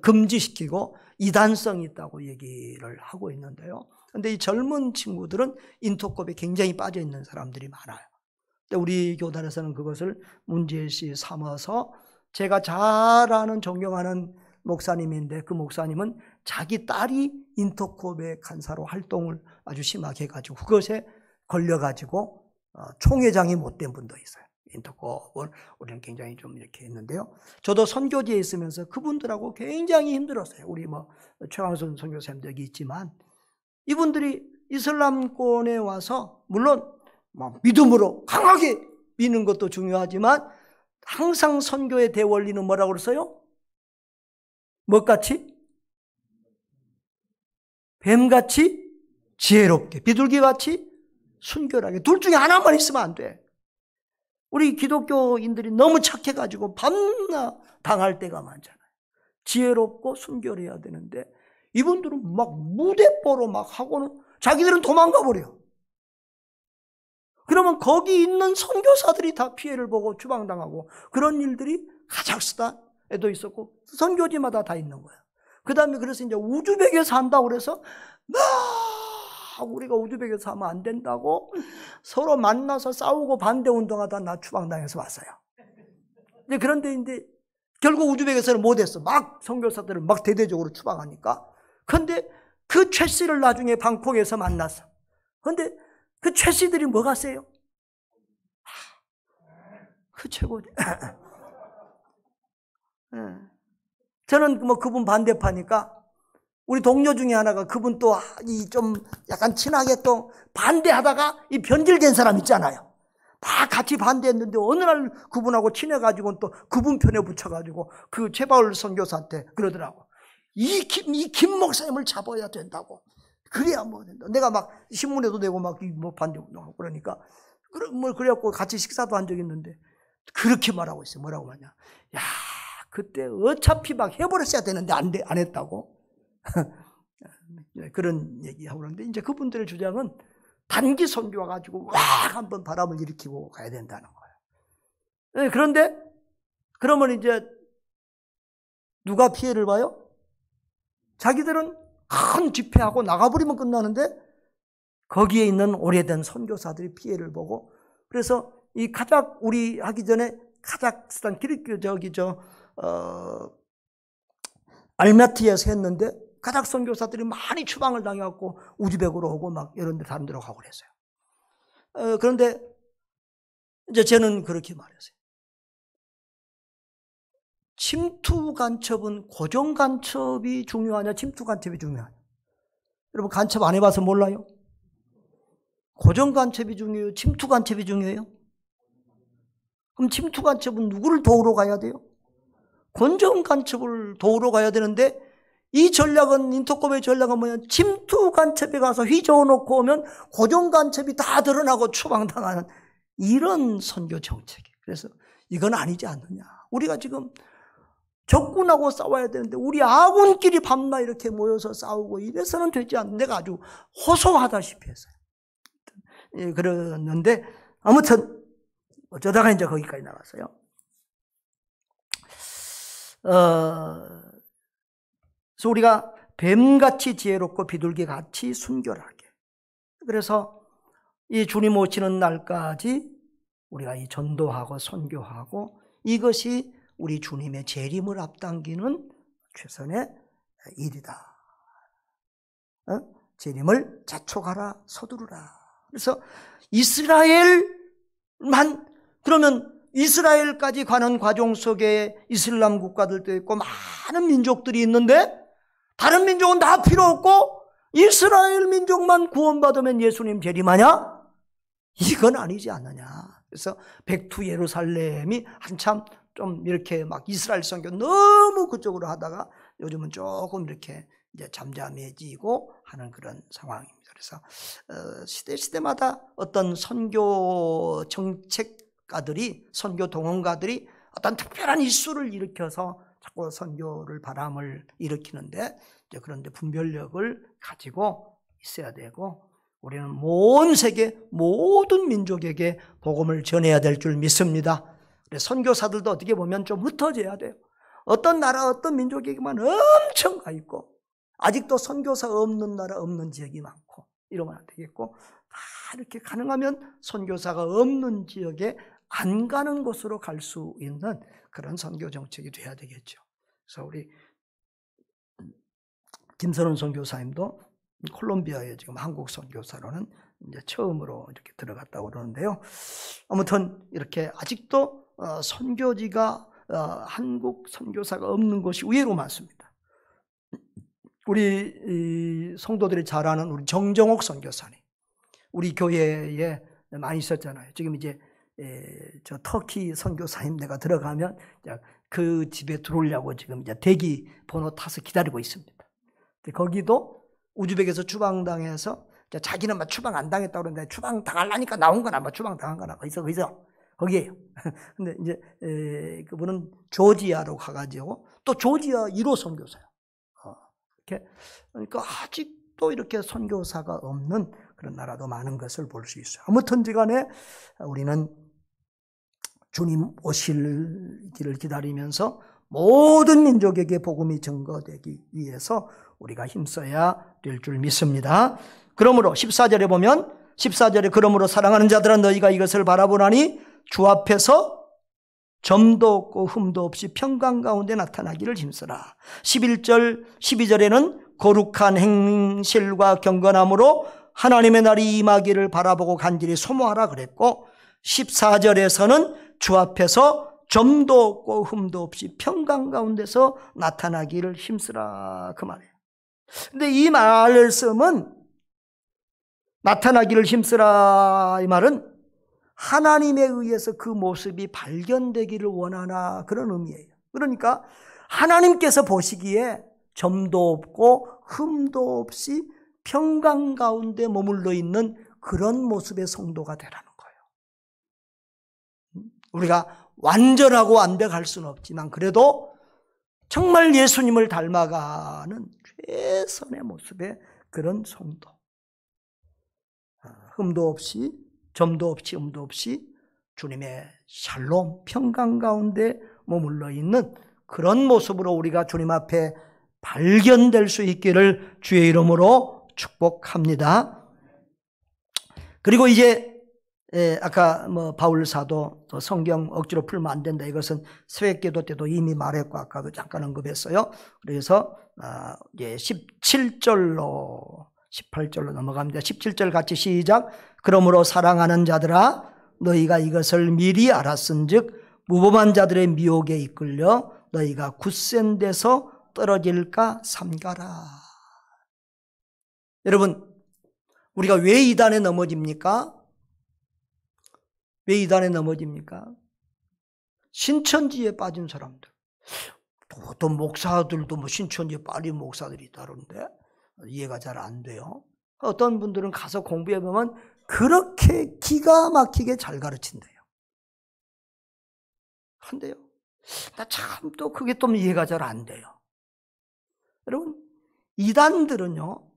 금지시키고 이단성이 있다고 얘기를 하고 있는데요. 근데 이 젊은 친구들은 인터콥에 굉장히 빠져 있는 사람들이 많아요. 근데 우리 교단에서는 그것을 문제시 삼아서 제가 잘 아는 존경하는 목사님인데 그 목사님은 자기 딸이 인터콥의 간사로 활동을 아주 심하게 해가지고 그것에 걸려가지고 총회장이 못된 분도 있어요. 인터콥을 우리는 굉장히 좀 이렇게 했는데요. 저도 선교지에 있으면서 그분들하고 굉장히 힘들었어요. 우리 뭐 최광순 선교사님도 여기 있지만 이분들이 이슬람권에 와서 물론 뭐 믿음으로 강하게 믿는 것도 중요하지만 항상 선교의 대원리는 뭐라고 그랬어요? 뭐같이? 뱀같이 지혜롭게, 비둘기같이 순결하게. 둘 중에 하나만 있으면 안 돼. 우리 기독교인들이 너무 착해가지고 밤낮 당할 때가 많잖아요. 지혜롭고 순결해야 되는데 이분들은 막 무대뽀로 막 하고는 자기들은 도망가 버려. 그러면 거기 있는 선교사들이 다 피해를 보고 추방당하고 그런 일들이 카자흐스탄에도 있었고 선교지마다 다 있는 거야. 그 다음에 그래서 이제 우즈벡에서 한다고 그래서 막 우리가 우즈벡에서 하면 안 된다고 서로 만나서 싸우고 반대 운동하다 나 추방당해서 왔어요. 그런데 이제 결국 우즈벡에서는 못했어. 막 선교사들을 막 대대적으로 추방하니까. 그런데 그 최씨를 나중에 방콕에서 만났어. 그런데 그 최씨들이 뭐가 세요? 그 최고지. 저는 뭐 그분 반대파니까 우리 동료 중에 하나가 그분 또 이 좀 약간 친하게 또 반대하다가 이 변질된 사람 있잖아요. 다 같이 반대했는데 어느 날 그분하고 친해가지고 또 그분 편에 붙여가지고 그 최바울 선교사한테 그러더라고. 이 김 목사님을 잡아야 된다고. 그래야 뭐 된다. 내가 막 신문에도 내고 막 뭐 반대 운동하고 그러니까 뭐 그래갖고 같이 식사도 한 적이 있는데 그렇게 말하고 있어요. 뭐라고 하냐? 야, 그때 어차피 막 해버렸어야 되는데 안 했다고. 그런 얘기하고 그러는데 이제 그분들의 주장은 단기 선교와 가지고 와 한번 바람을 일으키고 가야 된다는 거예요. 그런데 그러면 이제 누가 피해를 봐요? 자기들은 큰 집회하고 나가버리면 끝나는데 거기에 있는 오래된 선교사들이 피해를 보고 그래서 이 우리 하기 전에 카자흐스탄 기독교 알마티에서 했는데 카자흐 선교사들이 많이 추방을 당해갖고 우즈벡으로 오고 막 이런 데 다른 데로 가고 그랬어요. 그런데 이제 저는 그렇게 말했어요. 침투 간첩은 고정 간첩이 중요하냐 침투 간첩이 중요하냐? 여러분 간첩 안 해봐서 몰라요? 고정 간첩이 중요해요? 침투 간첩이 중요해요? 그럼 침투 간첩은 누구를 도우러 가야 돼요? 고정 간첩을 도우러 가야 되는데 이 전략은 인터컵의 전략은 뭐냐? 침투 간첩에 가서 휘저어놓고 오면 고정 간첩이 다 드러나고 추방당하는 이런 선교 정책이. 그래서 이건 아니지 않느냐? 우리가 지금 적군하고 싸워야 되는데 우리 아군끼리 밤낮 이렇게 모여서 싸우고 이래서는 되지 않는 내가 아주 호소하다시피 했어요. 예, 그랬는데 아무튼 어쩌다가 이제 거기까지 나갔어요. 그래서 우리가 뱀같이 지혜롭고 비둘기같이 순결하게. 그래서 이 주님 오시는 날까지 우리가 이 전도하고 선교하고 이것이 우리 주님의 재림을 앞당기는 최선의 일이다. 재림을 자촉하라 서두르라. 그래서 이스라엘만 그러면 이스라엘까지 가는 과정 속에 이슬람 국가들도 있고 많은 민족들이 있는데 다른 민족은 다 필요 없고 이스라엘 민족만 구원받으면 예수님 재림하냐? 이건 아니지 않느냐. 그래서 백투 예루살렘이 한참 좀 이렇게 막 이스라엘 선교 너무 그쪽으로 하다가 요즘은 조금 이렇게 이제 잠잠해지고 하는 그런 상황입니다. 그래서 시대마다 어떤 선교 정책가들이 선교 동원가들이 어떤 특별한 이슈를 일으켜서 자꾸 선교를 바람을 일으키는데 이제 그런데 분별력을 가지고 있어야 되고 우리는 온 세계 모든 민족에게 복음을 전해야 될 줄 믿습니다. 그래서 선교사들도 어떻게 보면 좀 흩어져야 돼요. 어떤 나라 어떤 민족에게만 엄청 가 있고 아직도 선교사 없는 나라 없는 지역이 많고 이러면 안 되겠고 다 이렇게 가능하면 선교사가 없는 지역에 안 가는 곳으로 갈 수 있는 그런 선교 정책이 돼야 되겠죠. 그래서 우리 김선원 선교사님도 콜롬비아에 지금 한국 선교사로는 이제 처음으로 이렇게 들어갔다고 그러는데요. 아무튼 이렇게 아직도 선교지가 한국 선교사가 없는 곳이 의외로 많습니다. 우리 성도들이 잘 아는 우리 정정옥 선교사님, 우리 교회에 많이 있었잖아요. 지금 이제 저 터키 선교사님 내가 들어가면 그 집에 들어오려고 지금 이제 대기 번호 타서 기다리고 있습니다. 거기도 우즈벡에서 추방당해서 자기는 막 추방 안 당했다고 그러는데 추방 당하려니까 나온 거나 뭐 추방 당한 거나 거기서 거기에요. 근데 이제 그분은 조지아로 가가지고 또 조지아 1호 선교사예요. 이렇게 그러니까 아직도 이렇게 선교사가 없는 그런 나라도 많은 것을 볼 수 있어요. 아무튼지간에 우리는 주님 오시기를 기다리면서 모든 민족에게 복음이 증거되기 위해서 우리가 힘써야 될 줄 믿습니다. 그러므로 14절에 보면 14절에 그러므로 사랑하는 자들아 너희가 이것을 바라보나니 주 앞에서 점도 없고 흠도 없이 평강 가운데 나타나기를 힘쓰라. 11절 12절에는 거룩한 행실과 경건함으로 하나님의 날이 임하기를 바라보고 간절히 소모하라 그랬고 14절에서는 주 앞에서 점도 없고 흠도 없이 평강 가운데서 나타나기를 힘쓰라 그 말이에요. 근데 이 말씀은 나타나기를 힘쓰라 이 말은 하나님에 의해서 그 모습이 발견되기를 원하나 그런 의미예요. 그러니까 하나님께서 보시기에 점도 없고 흠도 없이 평강 가운데 머물러 있는 그런 모습의 성도가 되라는 거예요. 우리가 완전하고 완벽할 수는 없지만 그래도 정말 예수님을 닮아가는 최선의 모습의 그런 성도. 흠도 없이 점도 없이 흠도 없이 주님의 샬롬 평강 가운데 머물러 있는 그런 모습으로 우리가 주님 앞에 발견될 수 있기를 주의 이름으로 축복합니다. 그리고 이제 아까 바울 사도 성경 억지로 풀면 안 된다. 이것은 새벽기도 때도 이미 말했고 아까도 잠깐 언급했어요. 그래서 이제 17절로 18절로 넘어갑니다. 17절 같이 시작. 그러므로 사랑하는 자들아 너희가 이것을 미리 알았은즉 무범한 자들의 미혹에 이끌려 너희가 굳센 데서 떨어질까 삼가라. 여러분 우리가 왜 이단에 넘어집니까? 왜 이단에 넘어집니까? 신천지에 빠진 사람들. 어떤 목사들도 뭐 신천지에 빠진 목사들이 있다는데 이해가 잘 안 돼요. 어떤 분들은 가서 공부해보면 그렇게 기가 막히게 잘 가르친대요. 한데요. 나 참 또 그게 또 이해가 잘 안 돼요. 여러분, 이단들은요,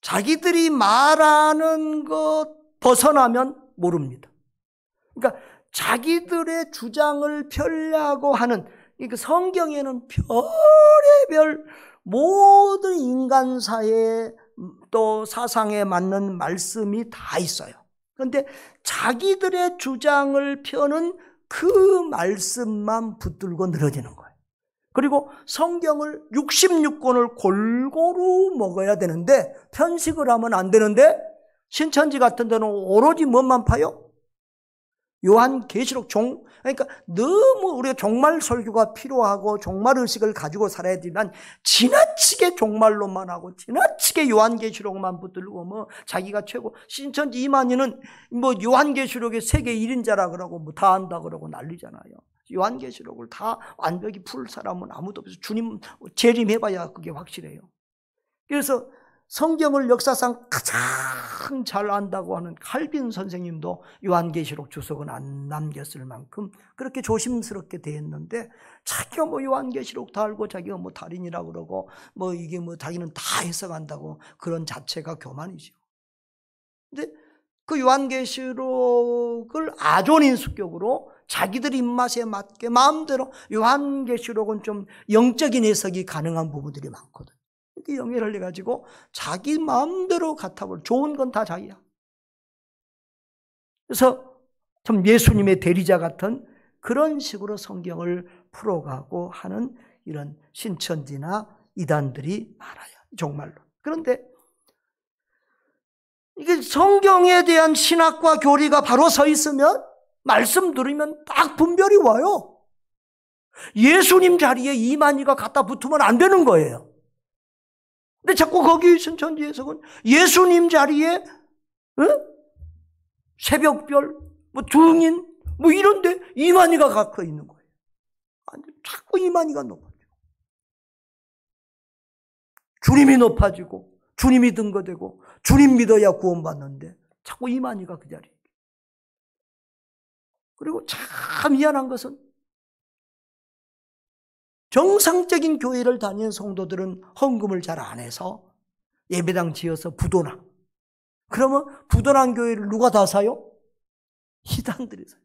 자기들이 말하는 것 벗어나면 모릅니다. 그러니까 자기들의 주장을 펴려고 하는, 그러니까 성경에는 별의별 모든 인간사에 또 사상에 맞는 말씀이 다 있어요. 그런데 자기들의 주장을 펴는 그 말씀만 붙들고 늘어지는 거예요. 그리고 성경을 66권을 골고루 먹어야 되는데 편식을 하면 안 되는데 신천지 같은 데는 오로지 뭐만 파요? 요한계시록 그러니까 너무 우리가 종말 설교가 필요하고 종말 의식을 가지고 살아야 되지만 지나치게 종말론만 하고 지나치게 요한계시록만 붙들고 뭐 자기가 최고 신천지 이만희는 뭐 요한계시록의 세계 1인자라 그러고 뭐 다 안다 그러고 난리잖아요. 요한계시록을 다 완벽히 풀 사람은 아무도 없어요. 주님 재림해봐야 그게 확실해요. 그래서 성경을 역사상 가장 잘 안다고 하는 칼빈 선생님도 요한계시록 주석은 안 남겼을 만큼 그렇게 조심스럽게 대했는데 자기가 뭐 요한계시록 다 알고 자기가 뭐 달인이라고 그러고 뭐 이게 뭐 자기는 다 해석한다고 그런 자체가 교만이죠. 근데 그 요한계시록을 아존인수격으로 자기들 입맛에 맞게 마음대로 요한계시록은 좀 영적인 해석이 가능한 부분들이 많거든요. 이렇게 영예를 해가지고 자기 마음대로 갖다볼 좋은 건 다 자기야. 그래서 참 예수님의 대리자 같은 그런 식으로 성경을 풀어가고 하는 이런 신천지나 이단들이 많아요. 정말로. 그런데 이게 성경에 대한 신학과 교리가 바로 서 있으면 말씀 들으면 딱 분별이 와요. 예수님 자리에 이만희가 갖다 붙으면 안 되는 거예요. 근데 자꾸 거기 신천지 해석은 예수님 자리에 새벽별, 뭐 등인, 뭐 이런데 이만희가 갖고 있는 거예요. 자꾸 이만희가 높아져. 주님이 높아지고 주님이 등거되고 주님 믿어야 구원받는데 자꾸 이만희가 그 자리에. 그리고 참 미안한 것은 정상적인 교회를 다니는 성도들은 헌금을 잘 안 해서 예배당 지어서 부도나. 그러면 부도난 교회를 누가 다 사요? 이단들이 사요.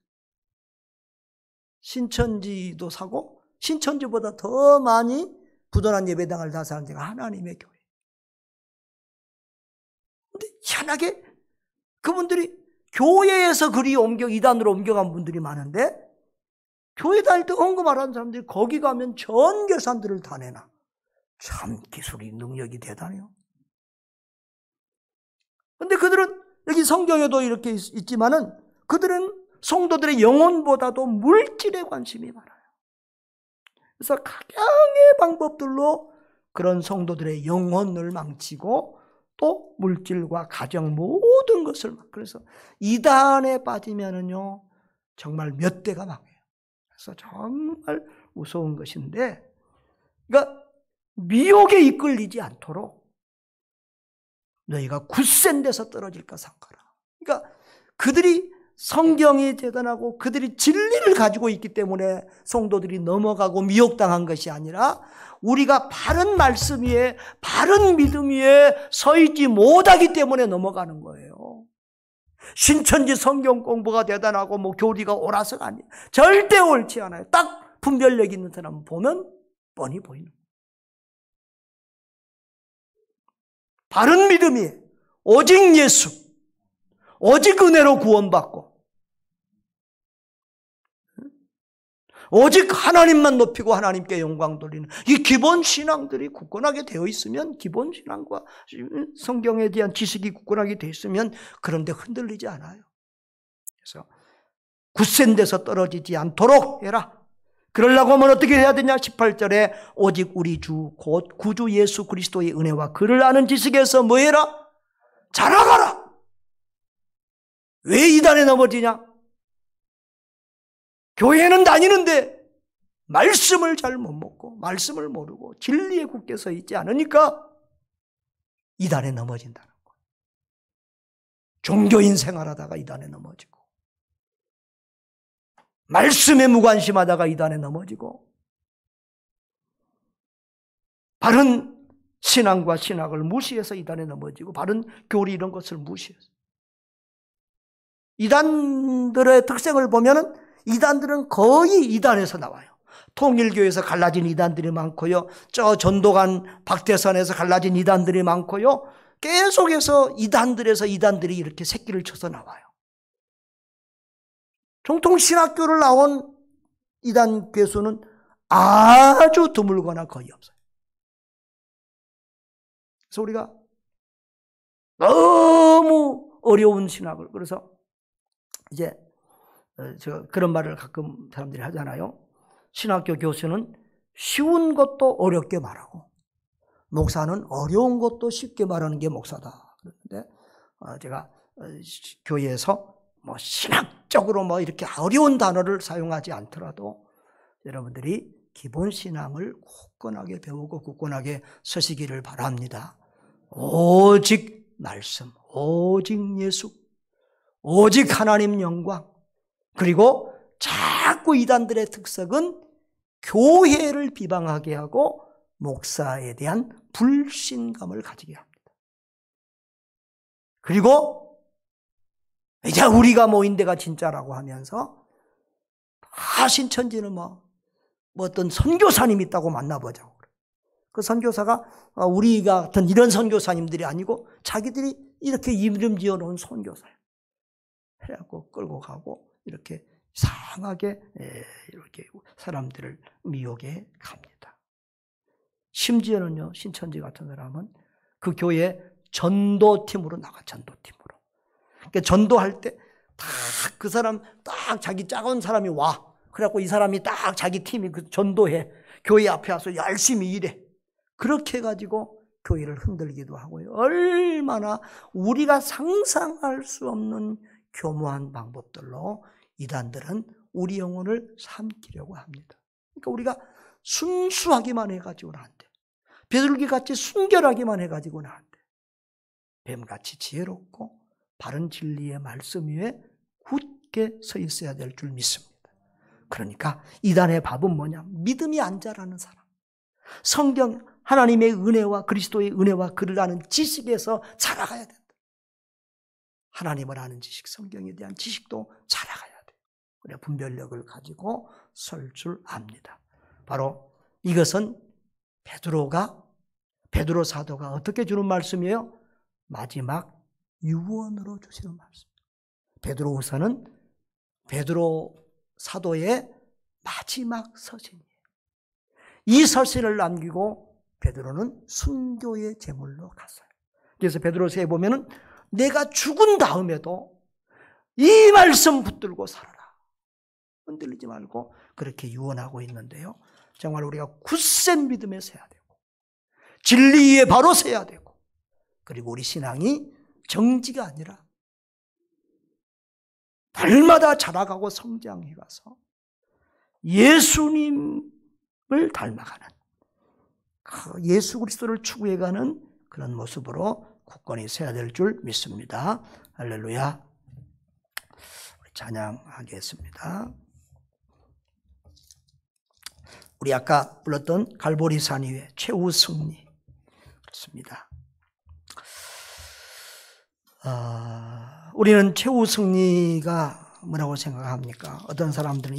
신천지도 사고 신천지보다 더 많이 부도난 예배당을 다 사는 데가 하나님의 교회. 근데 희한하게 그분들이 교회에서 그리 이단으로 옮겨간 분들이 많은데 교회 다닐 때 헌금하라는 사람들이 거기 가면 전 계산들을 다 내놔. 참 기술이 능력이 대단해요. 근데 그들은 여기 성경에도 이렇게 있지만은 그들은 성도들의 영혼보다도 물질에 관심이 많아요. 그래서 각양의 방법들로 그런 성도들의 영혼을 망치고 또 물질과 가정 모든 것을 그래서 이단에 빠지면은요 정말 몇 대가 망해요. 그래서 정말 무서운 것인데, 그러니까 미혹에 이끌리지 않도록 너희가 굳센 데서 떨어질까 삼가라. 그러니까 그들이 성경이 대단하고 그들이 진리를 가지고 있기 때문에 성도들이 넘어가고 미혹당한 것이 아니라 우리가 바른 말씀 위에 바른 믿음 위에 서 있지 못하기 때문에 넘어가는 거예요. 신천지 성경 공부가 대단하고 뭐 교리가 옳아서가 아니에요. 절대 옳지 않아요. 딱 분별력 있는 사람 보면 뻔히 보이는 거예요. 바른 믿음이 오직 예수, 오직 은혜로 구원받고 오직 하나님만 높이고 하나님께 영광 돌리는 이 기본 신앙들이 굳건하게 되어 있으면, 기본 신앙과 성경에 대한 지식이 굳건하게 되어 있으면 그런데 흔들리지 않아요. 그래서 굳센 데서 떨어지지 않도록 해라. 그러려고 하면 어떻게 해야 되냐? 18절에 오직 우리 주 곧 구주 예수 그리스도의 은혜와 그를 아는 지식에서 뭐 해라? 자라가라. 왜 이단에 넘어지냐? 교회는 다니는데 말씀을 잘 못 먹고 말씀을 모르고 진리에 굳게 서 있지 않으니까 이단에 넘어진다는 거예요. 종교인 생활하다가 이단에 넘어지고 말씀에 무관심하다가 이단에 넘어지고 바른 신앙과 신학을 무시해서 이단에 넘어지고 바른 교리 이런 것을 무시해서 이단들의 특성을 보면은 이단들은 거의 이단에서 나와요. 통일교에서 갈라진 이단들이 많고요. 저 전도관 박대선에서 갈라진 이단들이 많고요. 계속해서 이단들에서 이단들이 이렇게 새끼를 쳐서 나와요. 정통 신학교를 나온 이단 교수는 아주 드물거나 거의 없어요. 그래서 우리가 너무 어려운 신학을, 그래서 이제 제가 그런 말을 가끔 사람들이 하잖아요. 신학교 교수는 쉬운 것도 어렵게 말하고 목사는 어려운 것도 쉽게 말하는 게 목사다. 그런데 제가 교회에서 뭐 신학적으로 뭐 이렇게 어려운 단어를 사용하지 않더라도 여러분들이 기본 신앙을 굳건하게 배우고 굳건하게 서시기를 바랍니다. 오직 말씀, 오직 예수, 오직 하나님 영광. 그리고 자꾸 이단들의 특성은 교회를 비방하게 하고 목사에 대한 불신감을 가지게 합니다. 그리고 이제 우리가 모인 데가 진짜라고 하면서 신천지는 뭐 어떤 선교사님 있다고 만나보자고. 그 선교사가 우리 같은 이런 선교사님들이 아니고 자기들이 이렇게 이름 지어놓은 선교사예요. 그래갖고 끌고 가고 이렇게 이상하게 이렇게 사람들을 미혹해 갑니다. 심지어는요, 신천지 같은 사람은 그 교회 전도팀으로 나가, 전도팀으로. 그러니까 전도할 때 딱 그 사람 딱 자기 작은 사람이 와. 그래갖고 이 사람이 딱 자기 팀이 그 전도해. 교회 앞에 와서 열심히 일해. 그렇게 해가지고 교회를 흔들기도 하고요. 얼마나 우리가 상상할 수 없는 교묘한 방법들로 이단들은 우리 영혼을 삼키려고 합니다. 그러니까 우리가 순수하기만 해가지고는 안 돼. 비둘기같이 순결하기만 해가지고는 안 돼. 뱀같이 지혜롭고 바른 진리의 말씀 위에 굳게 서 있어야 될 줄 믿습니다. 그러니까 이단의 밥은 뭐냐? 믿음이 안 자라는 사람. 성경 하나님의 은혜와 그리스도의 은혜와 그를 아는 지식에서 자라가야 된다. 하나님을 아는 지식, 성경에 대한 지식도 자라가야 돼요. 그래 분별력을 가지고 설 줄 압니다. 바로 이것은 베드로 사도가 어떻게 주는 말씀이에요? 마지막 유언으로 주시는 말씀. 베드로후서는 베드로 사도의 마지막 서신이에요. 이 서신을 남기고 베드로는 순교의 제물로 갔어요. 그래서 베드로서에 보면은 내가 죽은 다음에도 이 말씀 붙들고 살아라. 흔들리지 말고 그렇게 유언하고 있는데요. 정말 우리가 굳센 믿음에 서야 되고 진리 위에 바로 서야 되고 그리고 우리 신앙이 정지가 아니라 날마다 자라가고 성장해 가서 예수님을 닮아가는 예수 그리스도를 추구해가는 그런 모습으로 굳건히 서야 될 줄 믿습니다. 할렐루야. 찬양하겠습니다. 우리 아까 불렀던 갈보리산 위에 최후 승리 그렇습니다. 우리는 최후 승리가 뭐라고 생각합니까? 어떤 사람들은